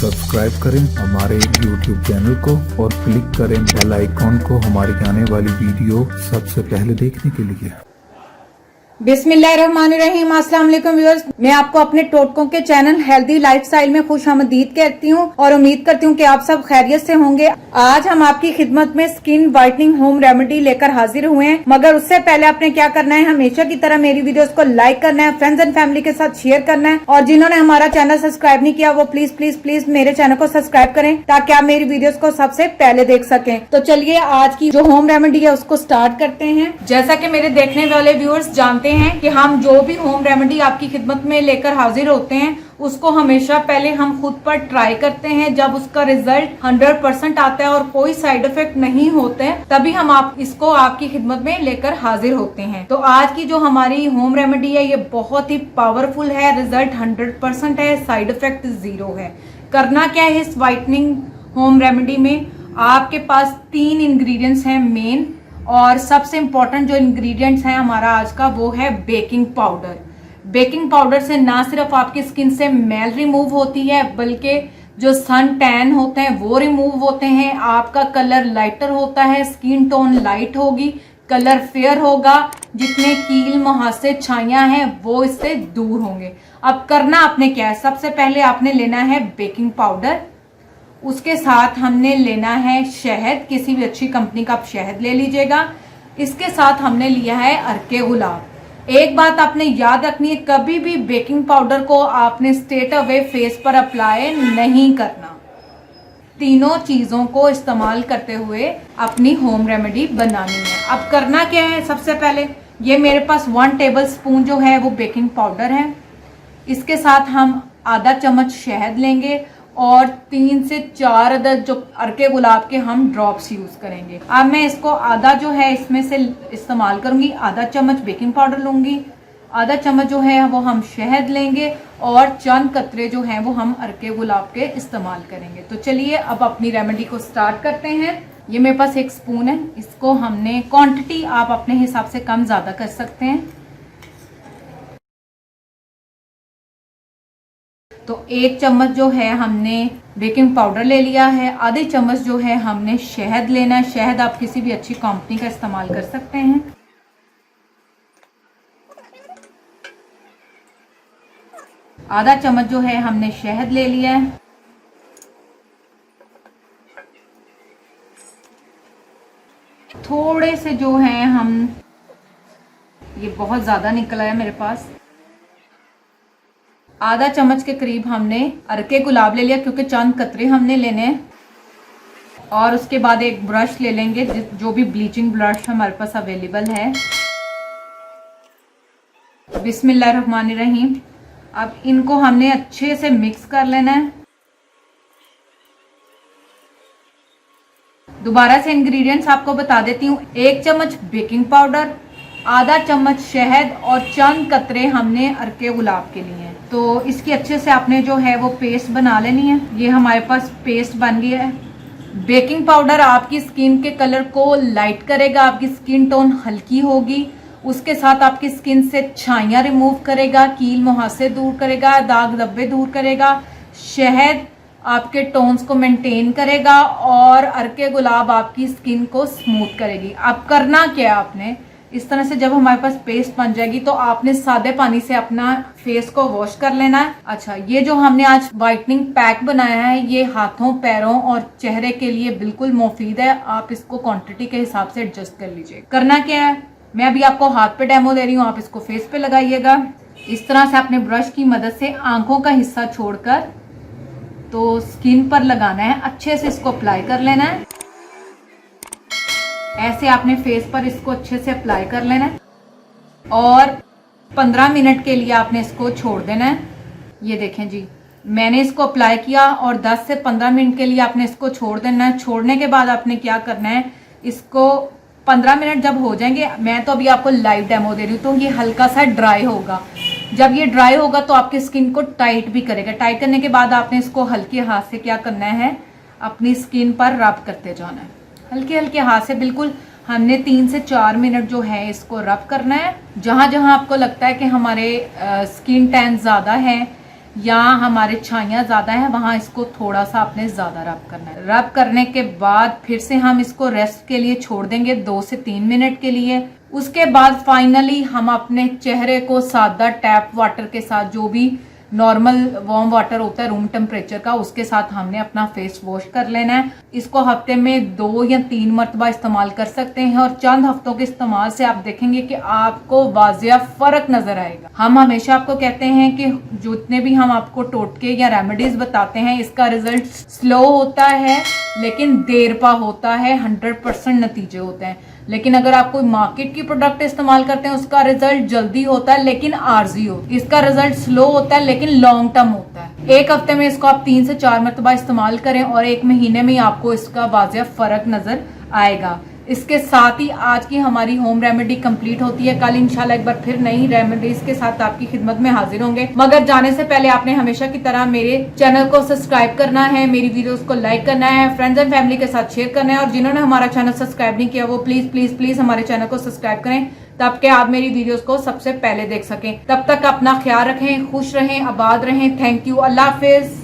Subscribe करें हमारे YouTube channel को और क्लिक करें बेल आइकॉन को हमारी आने वाली वीडियो सबसे पहले देखने के लिए। बिस्मिल्लाहिर्रहमानिर्रहीम। अस्सलाम वालेकुम व्यूअर्स, मैं आपको अपने टोटकों के चैनल हेल्दी लाइफस्टाइल में खुशामदीद कहती हूँ और उम्मीद करती हूँ कि आप सब खैरियत से होंगे। आज हम आपकी खिदमत में स्किन वाइटनिंग होम रेमेडी लेकर हाजिर हुए हैं, मगर उससे पहले आपने क्या करना है, हमेशा की तरह मेरी वीडियोस को लाइक करना है, फ्रेंड्स एंड फैमिली के साथ शेयर करना है और जिन्होंने हमारा चैनल सब्सक्राइब नहीं किया वो प्लीज प्लीज प्लीज मेरे चैनल को सब्सक्राइब करें ताकि आप मेरी वीडियोस को सबसे पहले देख सकें। तो चलिए आज की जो होम रेमेडी है उसको स्टार्ट करते हैं। जैसा कि मेरे देखने वाले व्यूअर्स जानते हैं कि हम जो भी होम रेमेडी आपकी खिदमत में लेकर हाजिर होते हैं उसको हमेशा पहले हम खुद पर ट्राई करते हैं। जब उसका रिजल्ट 100% आता है और कोई साइड इफेक्ट नहीं होते तभी हम इसको आपकी खिदमत में लेकर हाजिर होते हैं। तो आज की जो हमारी होम रेमेडी है ये बहुत ही पावरफुल है, रिजल्ट 100% है, साइड इफेक्ट 0 है। करना क्या है इस वाइटनिंग होम रेमेडी में, आपके पास 3 इंग्रेडिएंट्स हैं मेन, और सबसे इम्पोर्टेंट जो इंग्रेडिएंट्स हैं हमारा आज का वो है बेकिंग पाउडर। बेकिंग पाउडर से ना सिर्फ आपकी स्किन से मैल रिमूव होती है बल्कि जो सन टैन होते हैं वो रिमूव होते हैं, आपका कलर लाइटर होता है, स्किन टोन लाइट होगी, कलर फेयर होगा, जितने कील मुहासे छाइयां हैं वो इससे दूर होंगे। अब करना आपने क्या है, सबसे पहले आपने लेना है बेकिंग पाउडर, उसके साथ हमने लेना है शहद, किसी भी अच्छी कंपनी का आप शहद ले लीजिएगा। इसके साथ हमने लिया है अर्के गुलाब। एक बात आपने याद रखनी है, कभी भी बेकिंग पाउडर को आपने स्ट्रेट अवे फेस पर अप्लाई नहीं करना। तीनों चीजों को इस्तेमाल करते हुए अपनी होम रेमेडी बनानी है। अब करना क्या है, सबसे पहले ये मेरे पास 1 टेबल स्पून जो है वो बेकिंग पाउडर है। इसके साथ हम आधा चम्मच शहद लेंगे और 3 से 4 अदद जो अर्के गुलाब के हम ड्रॉप्स यूज करेंगे। अब मैं इसको आधा जो है इसमें से इस्तेमाल करूंगी, आधा चम्मच बेकिंग पाउडर लूंगी, आधा चम्मच जो है वो हम शहद लेंगे और चंद कतरे जो हैं वो हम अर्के गुलाब के इस्तेमाल करेंगे। तो चलिए अब अपनी रेमेडी को स्टार्ट करते हैं। ये मेरे पास 1 स्पून है, इसको हमने क्वांटिटी आप अपने हिसाब से कम ज्यादा कर सकते हैं। तो 1 चम्मच जो है हमने बेकिंग पाउडर ले लिया है, आधे चम्मच जो है हमने शहद लेना है। शहद आप किसी भी अच्छी कंपनी का इस्तेमाल कर सकते हैं। आधा चम्मच जो है हमने शहद ले लिया है। थोड़े से जो है हम, ये बहुत ज्यादा निकला है मेरे पास, आधा चम्मच के करीब हमने अर्के गुलाब ले लिया क्योंकि चंद कतरे हमने लेने हैं। और उसके बाद एक ब्रश ले लेंगे, जो भी ब्लीचिंग ब्रश हमारे पास अवेलेबल है। बिस्मिल्लाहिर्रहमानिर्रहीम। अब इनको हमने अच्छे से मिक्स कर लेना है। दोबारा से इंग्रेडिएंट्स आपको बता देती हूँ, 1 चम्मच बेकिंग पाउडर, आधा चम्मच शहद और चंद कतरे हमने अर्के गुलाब के लिए। तो इसकी अच्छे से आपने जो है वो पेस्ट बना लेनी है। ये हमारे पास पेस्ट बन गया है। बेकिंग पाउडर आपकी स्किन के कलर को लाइट करेगा, आपकी स्किन टोन हल्की होगी, उसके साथ आपकी स्किन से छाइयाँ रिमूव करेगा, कील मुहासे दूर करेगा, दाग धब्बे दूर करेगा। शहद आपके टोन्स को मेंटेन करेगा और अर्के गुलाब आपकी स्किन को स्मूथ करेगी। अब करना क्या है, आपने इस तरह से जब हमारे पास पेस्ट बन जाएगी तो आपने सादे पानी से अपना फेस को वॉश कर लेना है। अच्छा, ये जो हमने आज वाइटनिंग पैक बनाया है ये हाथों, पैरों और चेहरे के लिए बिल्कुल मुफीद है। आप इसको क्वांटिटी के हिसाब से एडजस्ट कर लीजिए। करना क्या है, मैं अभी आपको हाथ पे डेमो दे रही हूँ, आप इसको फेस पे लगाइएगा। इस तरह से अपने ब्रश की मदद से आंखों का हिस्सा छोड़कर तो स्किन पर लगाना है, अच्छे से इसको अप्लाई कर लेना है। ऐसे आपने फेस पर इसको अच्छे से अप्लाई कर लेना है और 15 मिनट के लिए आपने इसको छोड़ देना है। ये देखें जी, मैंने इसको अप्लाई किया और 10 से 15 मिनट के लिए आपने इसको छोड़ देना है। छोड़ने के बाद आपने क्या करना है, इसको 15 मिनट जब हो जाएंगे, मैं तो अभी आपको लाइव डेमो दे रही हूँ, तो ये हल्का सा ड्राई होगा। जब ये ड्राई होगा तो आपकी स्किन को टाइट भी करेगा। टाइट करने के बाद आपने इसको हल्के हाथ से क्या करना है, अपनी स्किन पर रब करते जाना है, हल्के हल्के हाथ से। बिल्कुल हमने 3 से 4 मिनट जो है इसको रब करना है। जहां जहां आपको लगता है कि हमारे स्किन टैन ज़्यादा है यहाँ हमारे छाइयाँ ज्यादा है वहां इसको थोड़ा सा आपने ज्यादा रब करना है। रब करने के बाद फिर से हम इसको रेस्ट के लिए छोड़ देंगे 2 से 3 मिनट के लिए। उसके बाद फाइनली हम अपने चेहरे को सादा टैप वाटर के साथ, जो भी नॉर्मल वार्म वाटर होता है रूम टेम्परेचर का, उसके साथ हमने अपना फेस वॉश कर लेना है। इसको हफ्ते में 2 या 3 मरतबा इस्तेमाल कर सकते हैं और चंद हफ्तों के इस्तेमाल से आप देखेंगे कि आपको वाजिया फर्क नजर आएगा। हम हमेशा आपको कहते हैं कि जितने भी हम आपको टोटके या रेमेडीज बताते हैं इसका रिजल्ट स्लो होता है लेकिन देर पा होता है, 100% नतीजे होते हैं। लेकिन अगर आप कोई मार्केट की प्रोडक्ट इस्तेमाल करते हैं उसका रिजल्ट जल्दी होता है लेकिन आर्जी होता है। इसका रिजल्ट स्लो होता है लेकिन लॉन्ग टर्म होता है। एक हफ्ते में इसको आप 3 से 4 मरतबा इस्तेमाल करें और 1 महीने में ही आपको इसका वाजिया फर्क नजर आएगा। इसके साथ ही आज की हमारी होम रेमेडी कंप्लीट होती है। कल इंशाल्लाह एक बार फिर नई रेमेडीज के साथ आपकी खिदमत में हाजिर होंगे। मगर जाने से पहले आपने हमेशा की तरह मेरे चैनल को सब्सक्राइब करना है, मेरी वीडियोस को लाइक करना है, फ्रेंड्स एंड फैमिली के साथ शेयर करना है और जिन्होंने हमारा चैनल सब्सक्राइब नहीं किया वो प्लीज प्लीज प्लीज हमारे चैनल को सब्सक्राइब करें तब के आप मेरी वीडियोस को सबसे पहले देख सकें। तब तक अपना ख्याल रखें, खुश रहें, आबाद रहें। Thank you, Allah Hafiz.